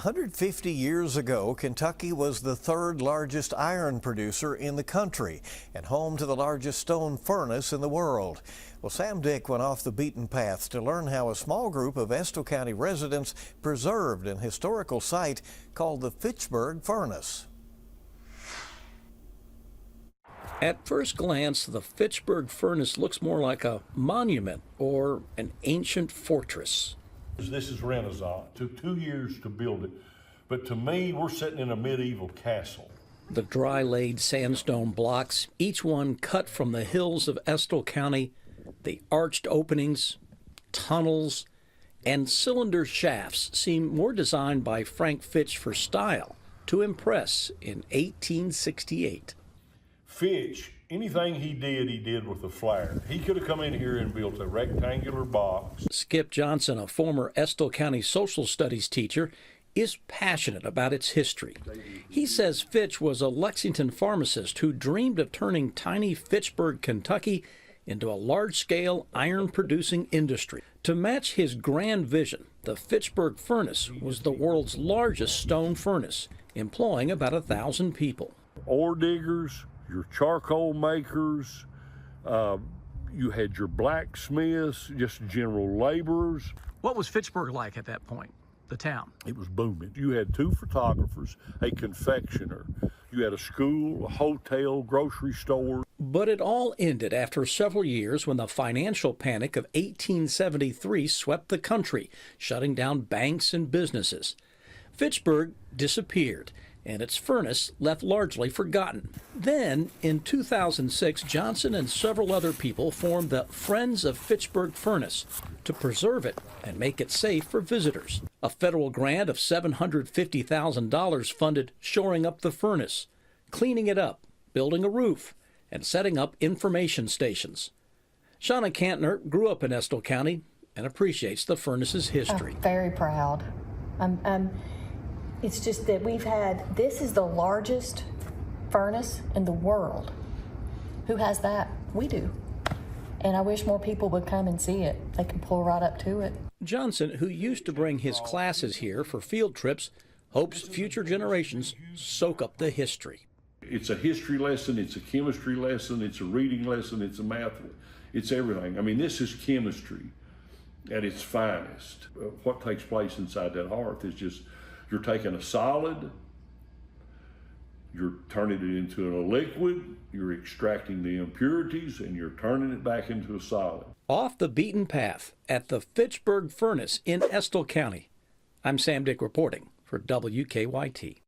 150 years ago, Kentucky was the third largest iron producer in the country and home to the largest stone furnace in the world. Well, Sam Dick went off the beaten path to learn how a small group of Estill County residents preserved an historical site called the Fitchburg furnace. At first glance, the Fitchburg furnace looks more like a monument or an ancient fortress. This is Renaissance. It took 2 years to build it, but to me, we're sitting in a medieval castle. The dry-laid sandstone blocks, each one cut from the hills of Estill County, the arched openings, tunnels, and cylinder shafts seem more designed by Frank Fitch for style to impress in 1868. Fitch, anything he did with a flair. He could have come in here and built a rectangular box. Skip Johnson, a former Estill County social studies teacher, is passionate about its history. He says Fitch was a Lexington pharmacist who dreamed of turning tiny Fitchburg, Kentucky into a large-scale iron-producing industry. To match his grand vision, the Fitchburg furnace was the world's largest stone furnace, employing about 1,000 people. Ore diggers, your charcoal makers, you had your blacksmiths, just general laborers. What was Fitchburg like at that point, the town? It was booming. You had 2 photographers, a confectioner, you had a school, a hotel, grocery store. But it all ended after several years when the financial panic of 1873 swept the country, shutting down banks and businesses. Fitchburg disappeared, and its furnace left largely forgotten. Then, in 2006, Johnson and several other people formed the Friends of Fitchburg Furnace to preserve it and make it safe for visitors. A federal grant of $750,000 funded shoring up the furnace, cleaning it up, building a roof, and setting up information stations. Shauna Cantner grew up in Estill County and appreciates the furnace's history. I'm very proud. It's just that this is the largest furnace in the world. Who has that? We do. And I wish more people would come and see it. They can pull right up to it. Johnson, who used to bring his classes here for field trips, hopes future generations soak up the history. It's a history lesson, it's a chemistry lesson, it's a reading lesson, it's a math, it's everything. I mean, this is chemistry at its finest. What takes place inside that hearth is just, you're taking a solid, you're turning it into a liquid, you're extracting the impurities, and you're turning it back into a solid. Off the beaten path at the Fitchburg furnace in Estill County. I'm Sam Dick reporting for WKYT.